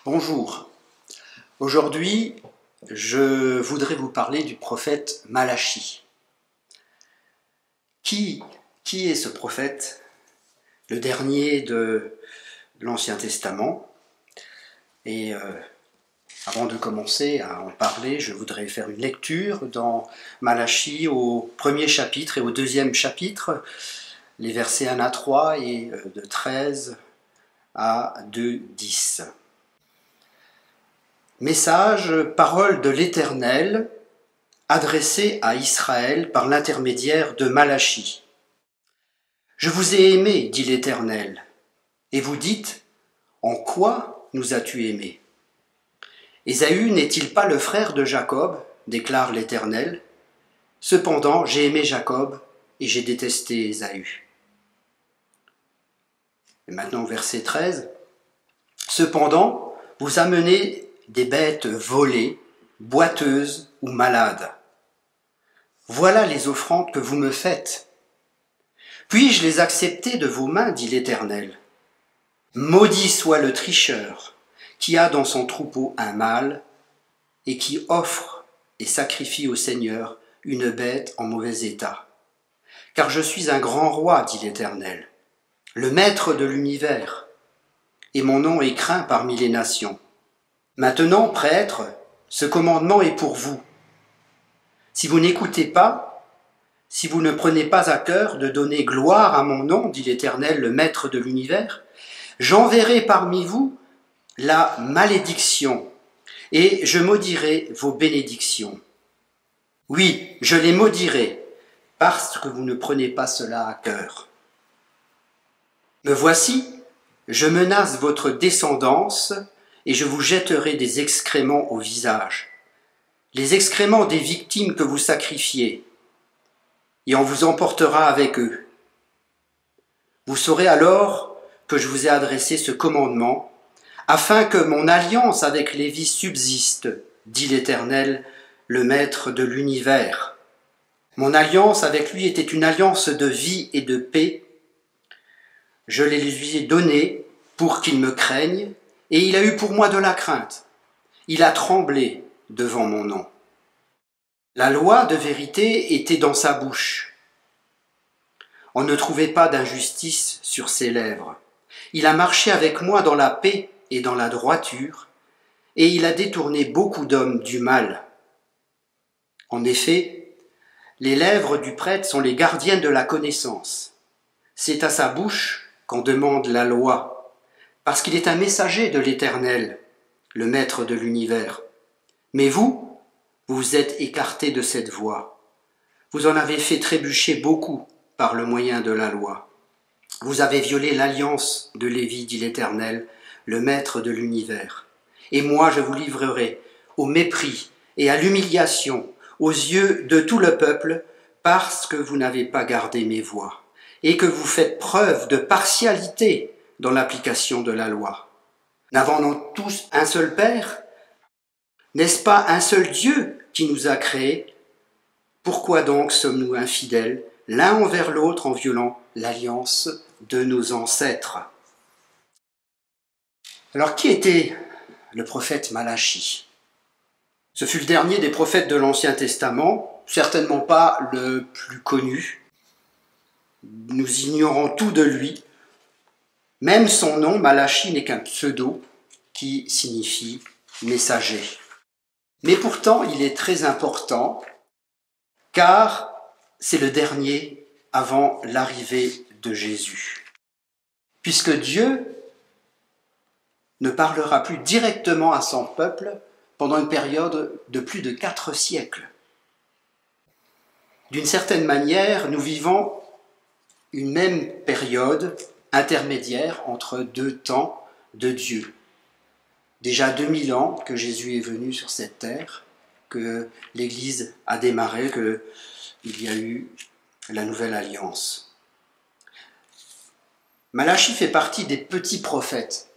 Bonjour. Aujourd'hui, je voudrais vous parler du prophète Malachi. Qui est ce prophète? Le dernier de l'Ancien Testament. Et avant de commencer à en parler, je voudrais faire une lecture dans Malachi au premier chapitre et au deuxième chapitre, les versets 1 à 3 et de 13 à 2:10. Message, parole de l'Éternel, adressée à Israël par l'intermédiaire de Malachi. Je vous ai aimé, dit l'Éternel, et vous dites, en quoi nous as-tu aimés? Ésaü n'est-il pas le frère de Jacob, déclare l'Éternel. Cependant, j'ai aimé Jacob et j'ai détesté Ésaü. Et maintenant, verset 13. Cependant, vous amenez des bêtes volées, boiteuses ou malades. Voilà les offrandes que vous me faites. Puis-je les accepter de vos mains, dit l'Éternel. Maudit soit le tricheur qui a dans son troupeau un mâle et qui offre et sacrifie au Seigneur une bête en mauvais état. Car je suis un grand roi, dit l'Éternel, le maître de l'univers, et mon nom est craint parmi les nations. Maintenant, prêtres, ce commandement est pour vous. Si vous n'écoutez pas, si vous ne prenez pas à cœur de donner gloire à mon nom, dit l'Éternel, le maître de l'univers, j'enverrai parmi vous la malédiction, et je maudirai vos bénédictions. Oui, je les maudirai, parce que vous ne prenez pas cela à cœur. Me voici, je menace votre descendance, et je vous jetterai des excréments au visage, les excréments des victimes que vous sacrifiez, et on vous emportera avec eux. Vous saurez alors que je vous ai adressé ce commandement, afin que mon alliance avec Lévi subsiste, dit l'Éternel, le maître de l'univers. Mon alliance avec lui était une alliance de vie et de paix. Je les lui ai donnée pour qu'il me craigne, et il a eu pour moi de la crainte. Il a tremblé devant mon nom. La loi de vérité était dans sa bouche. On ne trouvait pas d'injustice sur ses lèvres. Il a marché avec moi dans la paix et dans la droiture, et il a détourné beaucoup d'hommes du mal. En effet, les lèvres du prêtre sont les gardiennes de la connaissance. C'est à sa bouche qu'on demande la loi, parce qu'il est un messager de l'Éternel, le maître de l'univers. Mais vous vous êtes écartés de cette voie. Vous en avez fait trébucher beaucoup par le moyen de la loi. Vous avez violé l'alliance de Lévi, dit l'Éternel, le maître de l'univers. Et moi je vous livrerai au mépris et à l'humiliation aux yeux de tout le peuple, parce que vous n'avez pas gardé mes voies, et que vous faites preuve de partialité dans l'application de la loi. N'avons-nous tous un seul Père? N'est-ce pas un seul Dieu qui nous a créés? Pourquoi donc sommes-nous infidèles l'un envers l'autre en violant l'alliance de nos ancêtres? Alors, qui était le prophète Malachi? Ce fut le dernier des prophètes de l'Ancien Testament, certainement pas le plus connu. Nous ignorons tout de lui. Même son nom, Malachi, n'est qu'un pseudo qui signifie messager. Mais pourtant, il est très important, car c'est le dernier avant l'arrivée de Jésus. Puisque Dieu ne parlera plus directement à son peuple pendant une période de plus de 4 siècles. D'une certaine manière, nous vivons une même période intermédiaire entre deux temps de Dieu. Déjà 2000 ans que Jésus est venu sur cette terre, que l'Église a démarré, qu'il y a eu la nouvelle alliance. Malachi fait partie des petits prophètes,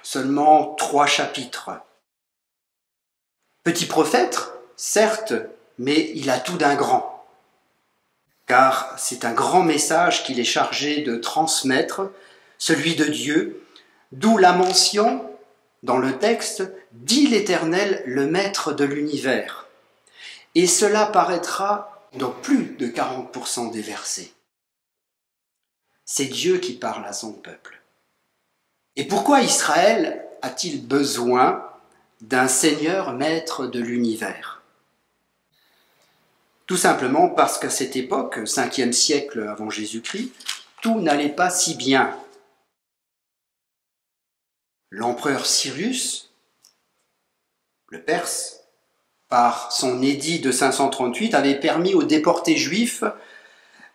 seulement 3 chapitres. Petit prophète, certes, mais il a tout d'un grand. Car c'est un grand message qu'il est chargé de transmettre, celui de Dieu, d'où la mention dans le texte, dit l'Éternel, le Maître de l'univers. Et cela paraîtra dans plus de 40% des versets. C'est Dieu qui parle à son peuple. Et pourquoi Israël a-t-il besoin d'un Seigneur Maître de l'univers? Tout simplement parce qu'à cette époque, 5e siècle avant Jésus-Christ, tout n'allait pas si bien. L'empereur Cyrus, le Perse, par son édit de 538, avait permis aux déportés juifs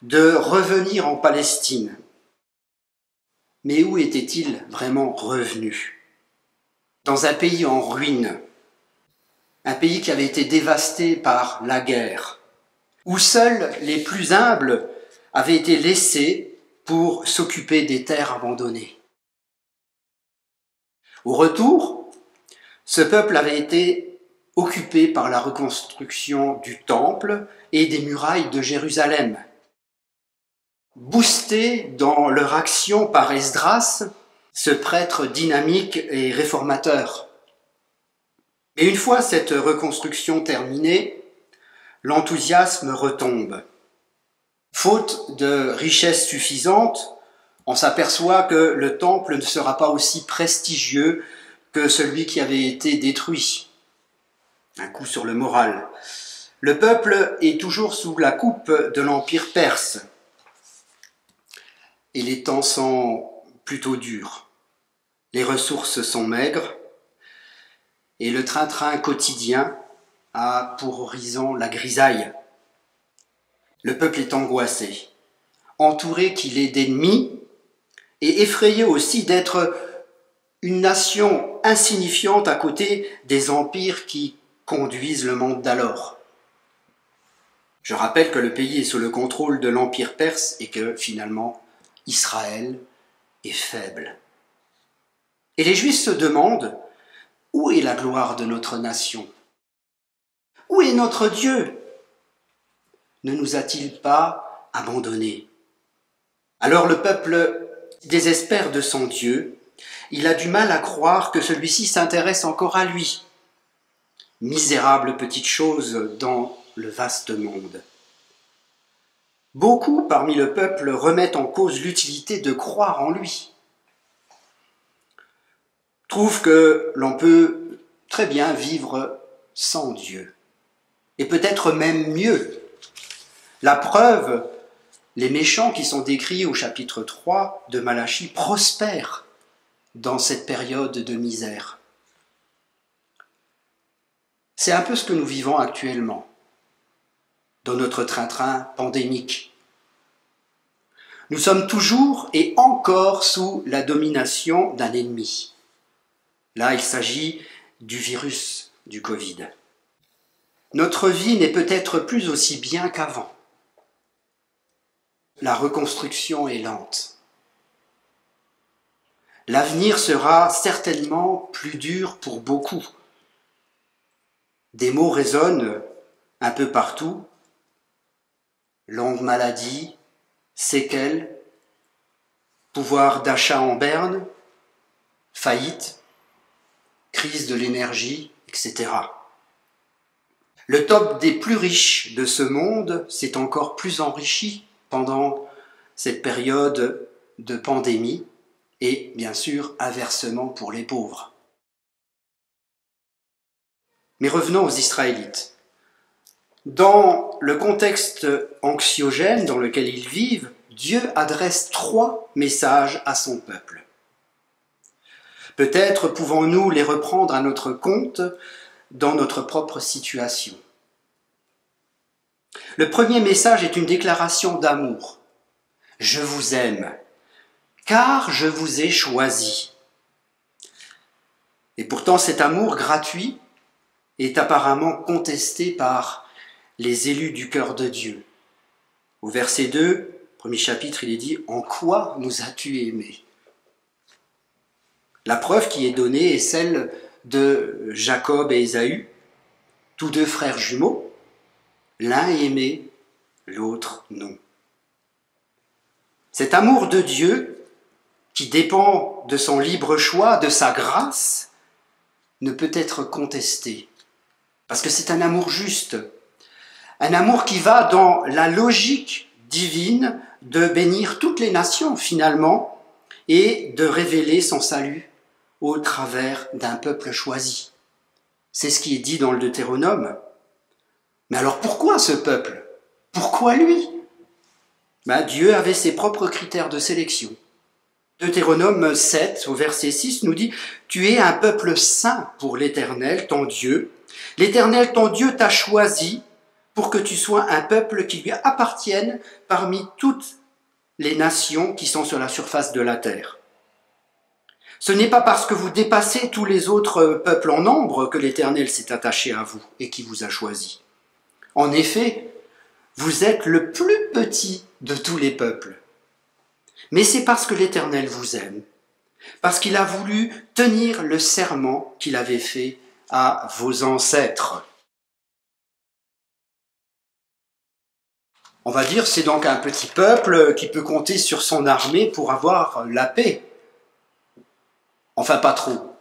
de revenir en Palestine. Mais où étaient-ils vraiment revenus? Dans un pays en ruine, un pays qui avait été dévasté par la guerre, où seuls les plus humbles avaient été laissés pour s'occuper des terres abandonnées. Au retour, ce peuple avait été occupé par la reconstruction du temple et des murailles de Jérusalem. Boostés dans leur action par Esdras, ce prêtre dynamique et réformateur. Et une fois cette reconstruction terminée, l'enthousiasme retombe. Faute de richesses suffisantes, on s'aperçoit que le temple ne sera pas aussi prestigieux que celui qui avait été détruit. Un coup sur le moral. Le peuple est toujours sous la coupe de l'Empire perse. Et les temps sont plutôt durs. Les ressources sont maigres et le train-train quotidien a pour horizon la grisaille. Le peuple est angoissé, entouré qu'il est d'ennemis et effrayé aussi d'être une nation insignifiante à côté des empires qui conduisent le monde d'alors. Je rappelle que le pays est sous le contrôle de l'Empire perse et que finalement Israël est faible. Et les Juifs se demandent, où est la gloire de notre nation? Où est notre Dieu? Ne nous a-t-il pas abandonnés? Alors le peuple désespère de son Dieu. Il a du mal à croire que celui-ci s'intéresse encore à lui. Misérable petite chose dans le vaste monde. Beaucoup parmi le peuple remettent en cause l'utilité de croire en lui. Trouvent que l'on peut très bien vivre sans Dieu. Et peut-être même mieux. La preuve, les méchants qui sont décrits au chapitre 3 de Malachie prospèrent dans cette période de misère. C'est un peu ce que nous vivons actuellement dans notre train-train pandémique. Nous sommes toujours et encore sous la domination d'un ennemi. Là, il s'agit du virus du Covid. Notre vie n'est peut-être plus aussi bien qu'avant. La reconstruction est lente. L'avenir sera certainement plus dur pour beaucoup. Des mots résonnent un peu partout. Longue maladie, séquelles, pouvoir d'achat en berne, faillite, crise de l'énergie, etc. Le top des plus riches de ce monde s'est encore plus enrichi pendant cette période de pandémie et bien sûr inversement pour les pauvres. Mais revenons aux Israélites. Dans le contexte anxiogène dans lequel ils vivent, Dieu adresse 3 messages à son peuple. Peut-être pouvons-nous les reprendre à notre compte dans notre propre situation. Le premier message est une déclaration d'amour. Je vous aime, car je vous ai choisi. Et pourtant cet amour gratuit est apparemment contesté par les élus du cœur de Dieu. Au verset 2, premier chapitre, il est dit « En quoi nous as-tu aimés ?» La preuve qui est donnée est celle de Jacob et Ésaü, tous 2 frères jumeaux, l'un aimé, l'autre non. Cet amour de Dieu, qui dépend de son libre choix, de sa grâce, ne peut être contesté, parce que c'est un amour juste, un amour qui va dans la logique divine de bénir toutes les nations finalement et de révéler son salut au travers d'un peuple choisi. C'est ce qui est dit dans le Deutéronome. Mais alors pourquoi ce peuple? Pourquoi lui? Dieu avait ses propres critères de sélection. Deutéronome 7, au verset 6, nous dit « Tu es un peuple saint pour l'Éternel, ton Dieu. L'Éternel, ton Dieu, t'a choisi pour que tu sois un peuple qui lui appartienne parmi toutes les nations qui sont sur la surface de la terre. » Ce n'est pas parce que vous dépassez tous les autres peuples en nombre que l'Éternel s'est attaché à vous et qui vous a choisi. En effet, vous êtes le plus petit de tous les peuples. Mais c'est parce que l'Éternel vous aime, parce qu'il a voulu tenir le serment qu'il avait fait à vos ancêtres. On va dire c'est donc un petit peuple qui peut compter sur son armée pour avoir la paix. Enfin, pas trop.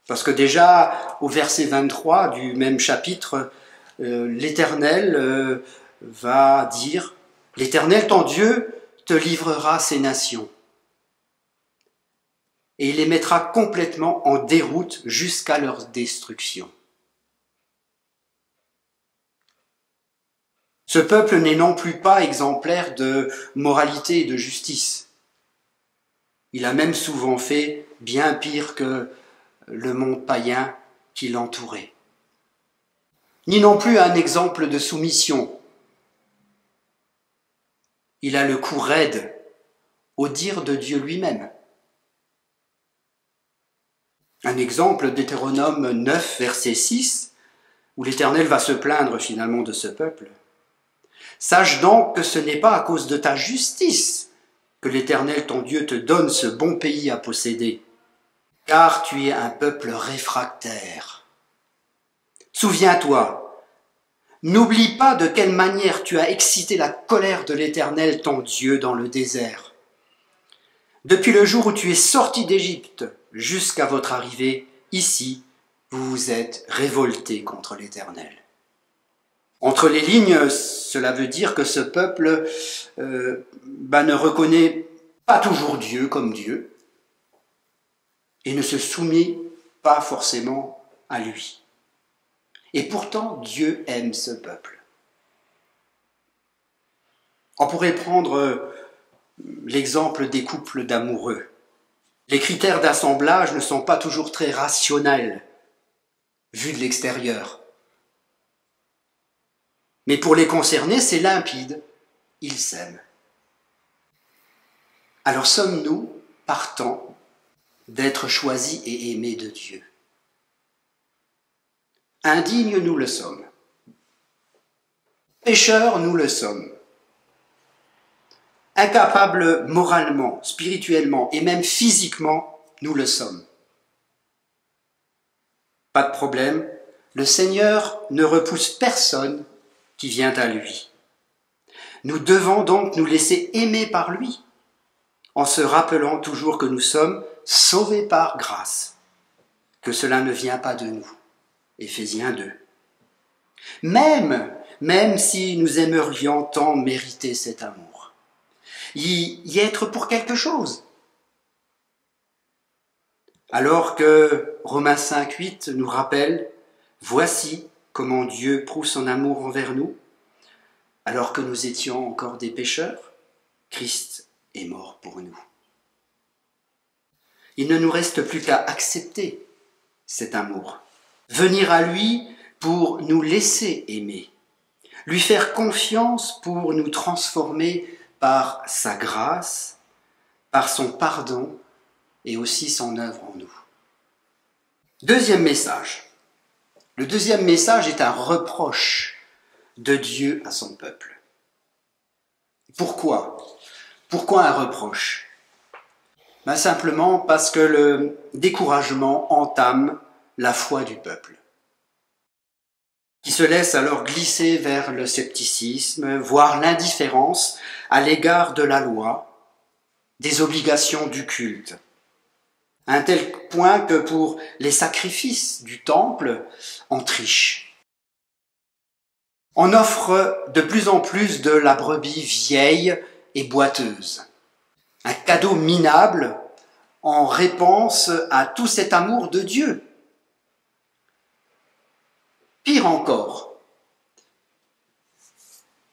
Parce que déjà, au verset 23 du même chapitre, l'Éternel va dire « L'Éternel, ton Dieu, te livrera ces nations. Et il les mettra complètement en déroute jusqu'à leur destruction. » Ce peuple n'est non plus pas exemplaire de moralité et de justice. Il a même souvent fait bien pire que le monde païen qui l'entourait. Ni non plus un exemple de soumission. Il a le cou raide au dire de Dieu lui-même. Un exemple, Deutéronome 9, verset 6, où l'Éternel va se plaindre finalement de ce peuple. « Sache donc que ce n'est pas à cause de ta justice que l'Éternel ton Dieu te donne ce bon pays à posséder, car tu es un peuple réfractaire. Souviens-toi, n'oublie pas de quelle manière tu as excité la colère de l'Éternel ton Dieu dans le désert. Depuis le jour où tu es sorti d'Égypte jusqu'à votre arrivée ici, vous vous êtes révoltés contre l'Éternel. » Entre les lignes, cela veut dire que ce peuple ne reconnaît pas toujours Dieu comme Dieu et ne se soumet pas forcément à lui. Et pourtant, Dieu aime ce peuple. On pourrait prendre l'exemple des couples d'amoureux. Les critères d'assemblage ne sont pas toujours très rationnels, vus de l'extérieur. Mais pour les concernés, c'est limpide. Ils s'aiment. Alors sommes-nous partants d'être choisis et aimés de Dieu? Indignes, nous le sommes. Pécheurs, nous le sommes. Incapables moralement, spirituellement et même physiquement, nous le sommes. Pas de problème, le Seigneur ne repousse personne qui vient à lui. Nous devons donc nous laisser aimer par lui, en se rappelant toujours que nous sommes sauvés par grâce, que cela ne vient pas de nous. Éphésiens 2. Même si nous aimerions tant mériter cet amour, y être pour quelque chose. Alors que Romains 5,8 nous rappelle « Voici comment Dieu prouve son amour envers nous. Alors que nous étions encore des pécheurs, Christ est mort pour nous. » Il ne nous reste plus qu'à accepter cet amour, venir à lui pour nous laisser aimer, lui faire confiance pour nous transformer par sa grâce, par son pardon et aussi son œuvre en nous. Deuxième message. Le deuxième message est un reproche de Dieu à son peuple. Pourquoi? Pourquoi un reproche? Simplement parce que le découragement entame la foi du peuple, qui se laisse alors glisser vers le scepticisme, voire l'indifférence à l'égard de la loi, des obligations du culte. à un tel point que pour les sacrifices du temple, on triche. On offre de plus en plus de la brebis vieille et boiteuse. Un cadeau minable en réponse à tout cet amour de Dieu. Pire encore,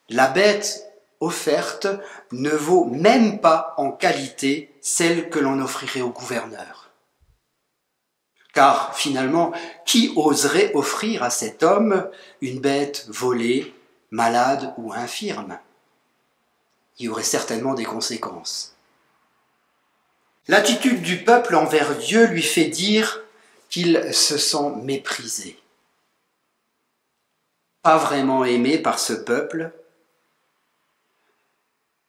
la bête offerte ne vaut même pas en qualité celle que l'on offrirait au gouverneur. Car finalement, qui oserait offrir à cet homme une bête volée, malade ou infirme? Il y aurait certainement des conséquences. L'attitude du peuple envers Dieu lui fait dire qu'il se sent méprisé. Pas vraiment aimé par ce peuple,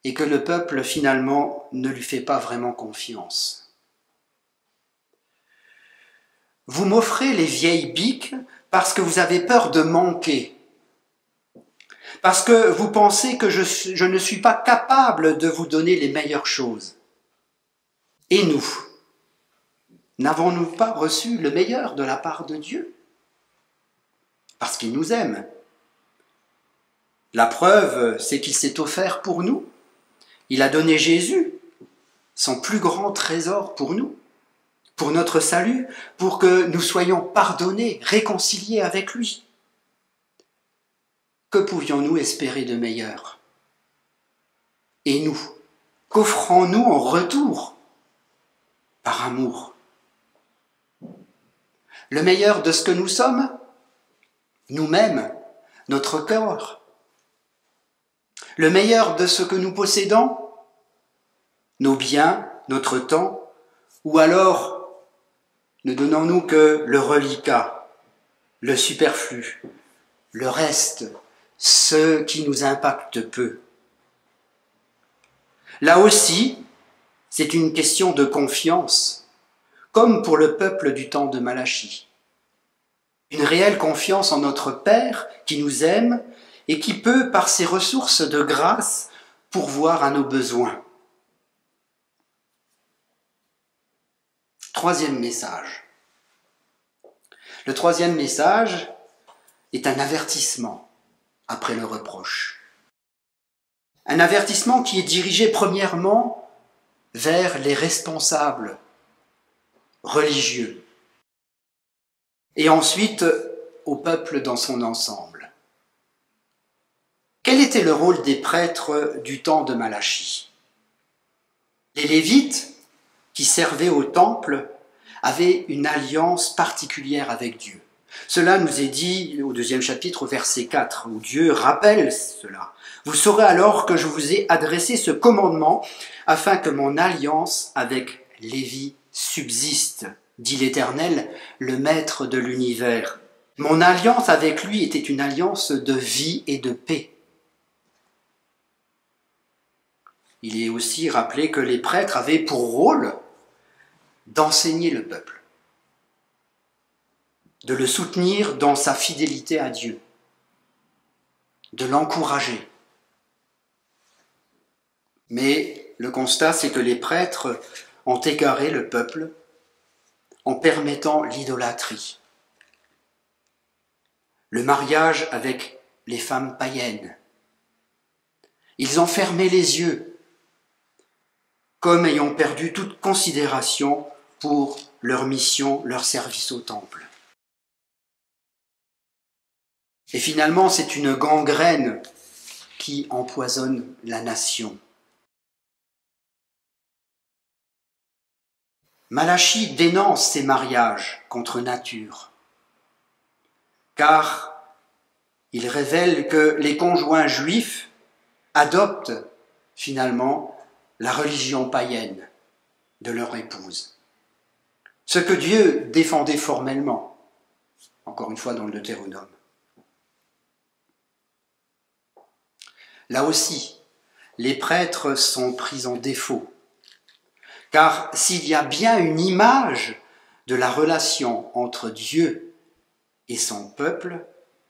et que le peuple finalement ne lui fait pas vraiment confiance. Vous m'offrez les vieilles biques parce que vous avez peur de manquer, parce que vous pensez que je ne suis pas capable de vous donner les meilleures choses. Et nous, n'avons-nous pas reçu le meilleur de la part de Dieu? Parce qu'il nous aime. La preuve, c'est qu'il s'est offert pour nous. Il a donné Jésus, son plus grand trésor pour nous, pour notre salut, pour que nous soyons pardonnés, réconciliés avec lui. Que pouvions-nous espérer de meilleur? Et nous, qu'offrons-nous en retour? Par amour. Le meilleur de ce que nous sommes? Nous-mêmes, notre corps. Le meilleur de ce que nous possédons? Nos biens, notre temps? Ou alors, ne donnons-nous que le reliquat, le superflu, le reste, ce qui nous impacte peu? Là aussi, c'est une question de confiance, comme pour le peuple du temps de Malachie. Une réelle confiance en notre Père qui nous aime et qui peut, par ses ressources de grâce, pourvoir à nos besoins. Troisième message. Le troisième message est un avertissement après le reproche. Un avertissement qui est dirigé premièrement vers les responsables religieux et ensuite au peuple dans son ensemble. Quel était le rôle des prêtres du temps de Malachie? Les Lévites, qui servaient au temple, avaient une alliance particulière avec Dieu. Cela nous est dit au 2e chapitre, au verset 4, où Dieu rappelle cela. « Vous saurez alors que je vous ai adressé ce commandement afin que mon alliance avec Lévi subsiste, dit l'Éternel, le Maître de l'univers. Mon alliance avec lui était une alliance de vie et de paix. » Il est aussi rappelé que les prêtres avaient pour rôle d'enseigner le peuple, de le soutenir dans sa fidélité à Dieu, de l'encourager. Mais le constat, c'est que les prêtres ont égaré le peuple en permettant l'idolâtrie, le mariage avec les femmes païennes. Ils ont fermé les yeux, comme ayant perdu toute considération pour leur mission, leur service au temple. Et finalement, c'est une gangrène qui empoisonne la nation. Malachie dénonce ces mariages contre nature, car il révèle que les conjoints juifs adoptent finalement la religion païenne de leur épouse. Ce que Dieu défendait formellement, encore une fois dans le Deutéronome. Là aussi, les prêtres sont pris en défaut, car s'il y a bien une image de la relation entre Dieu et son peuple,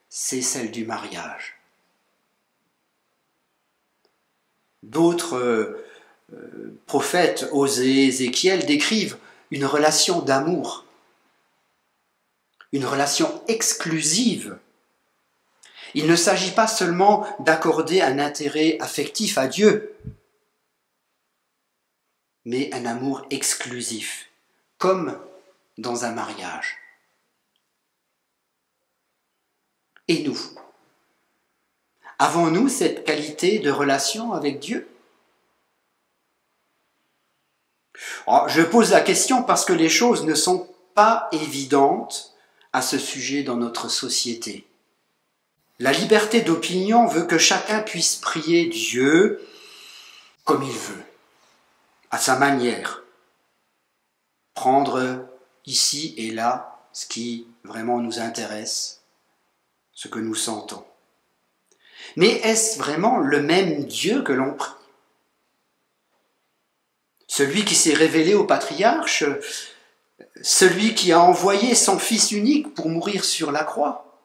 c'est celle du mariage. D'autres prophètes, Osée, Ézéchiel, décrivent une relation d'amour, une relation exclusive. Il ne s'agit pas seulement d'accorder un intérêt affectif à Dieu, mais un amour exclusif, comme dans un mariage. Et nous, avons-nous cette qualité de relation avec Dieu? Je pose la question parce que les choses ne sont pas évidentes à ce sujet dans notre société. La liberté d'opinion veut que chacun puisse prier Dieu comme il veut, à sa manière. Prendre ici et là ce qui vraiment nous intéresse, ce que nous sentons. Mais est-ce vraiment le même Dieu que l'on prie? Celui qui s'est révélé au patriarche, celui qui a envoyé son Fils unique pour mourir sur la croix.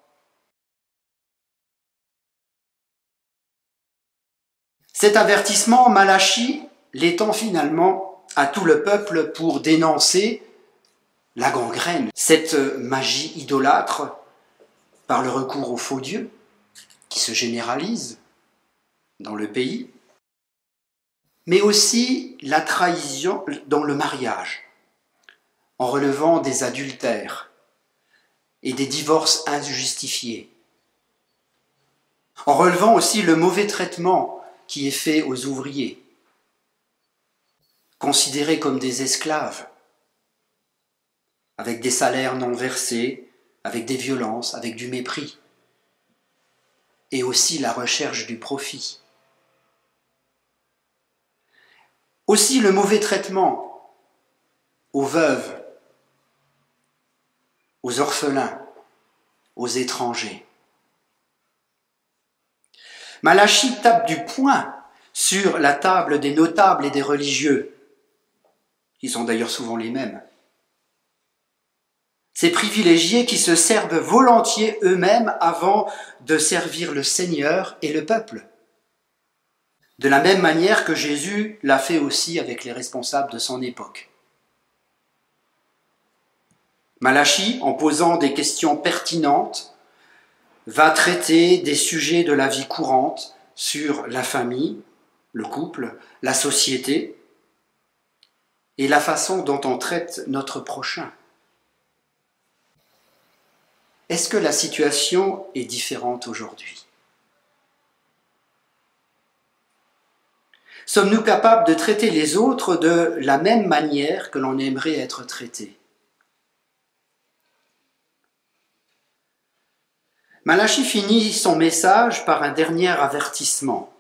Cet avertissement, Malachie l'étend finalement à tout le peuple pour dénoncer la gangrène, cette magie idolâtre par le recours aux faux dieux qui se généralise dans le pays, mais aussi la trahison dans le mariage, en relevant des adultères et des divorces injustifiés, en relevant aussi le mauvais traitement qui est fait aux ouvriers, considérés comme des esclaves, avec des salaires non versés, avec des violences, avec du mépris, et aussi la recherche du profit. Aussi le mauvais traitement aux veuves, aux orphelins, aux étrangers. Malachie tape du poing sur la table des notables et des religieux, qui sont d'ailleurs souvent les mêmes. Ces privilégiés qui se servent volontiers eux-mêmes avant de servir le Seigneur et le peuple. De la même manière que Jésus l'a fait aussi avec les responsables de son époque. Malachie, en posant des questions pertinentes, va traiter des sujets de la vie courante sur la famille, le couple, la société et la façon dont on traite notre prochain. Est-ce que la situation est différente aujourd'hui? Sommes-nous capables de traiter les autres de la même manière que l'on aimerait être traité? Malachie finit son message par un dernier avertissement,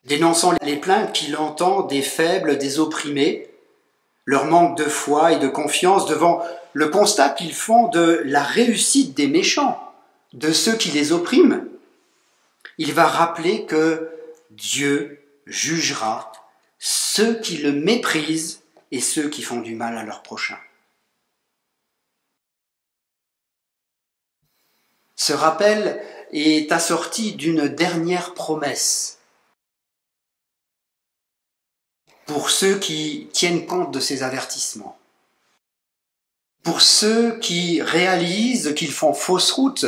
dénonçant les plaintes qu'il entend des faibles, des opprimés, leur manque de foi et de confiance devant le constat qu'ils font de la réussite des méchants, de ceux qui les oppriment. Il va rappeler que Dieu jugera ceux qui le méprisent et ceux qui font du mal à leur prochain. Ce rappel est assorti d'une dernière promesse pour ceux qui tiennent compte de ces avertissements, pour ceux qui réalisent qu'ils font fausse route,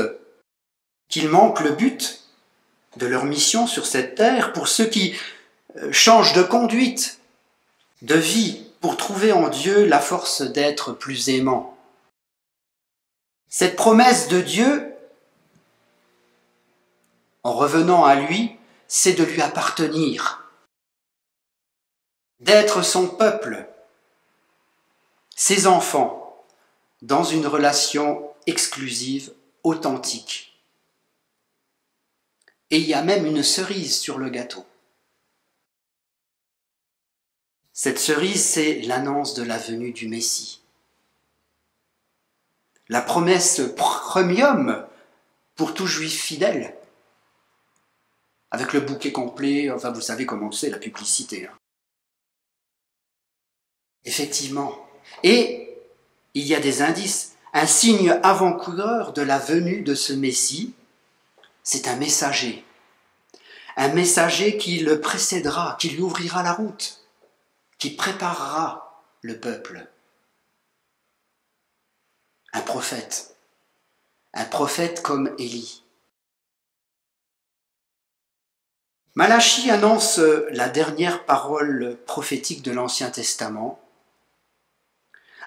qu'ils manquent le but de leur mission sur cette terre, pour ceux qui changent de conduite, de vie, pour trouver en Dieu la force d'être plus aimant. Cette promesse de Dieu, en revenant à lui, c'est de lui appartenir, d'être son peuple, ses enfants, dans une relation exclusive, authentique. Et il y a même une cerise sur le gâteau. Cette cerise, c'est l'annonce de la venue du Messie. La promesse premium pour tout juif fidèle. Avec le bouquet complet, enfin vous savez comment c'est, la publicité. Effectivement. Et il y a des indices. Un signe avant-coureur de la venue de ce Messie, c'est un messager. Un messager qui le précédera, qui lui ouvrira la route, qui préparera le peuple. Un prophète comme Élie. Malachie annonce la dernière parole prophétique de l'Ancien Testament,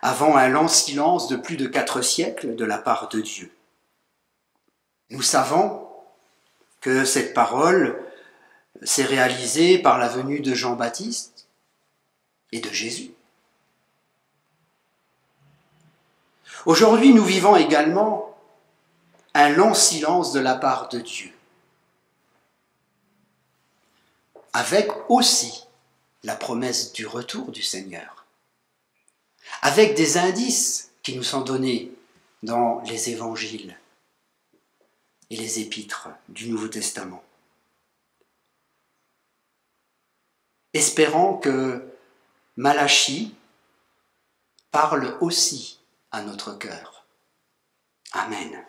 avant un long silence de plus de 4 siècles de la part de Dieu. Nous savons que cette parole s'est réalisée par la venue de Jean-Baptiste et de Jésus. Aujourd'hui, nous vivons également un long silence de la part de Dieu, avec aussi la promesse du retour du Seigneur, avec des indices qui nous sont donnés dans les évangiles et les épîtres du Nouveau Testament. Espérons que Malachie parle aussi à notre cœur. Amen.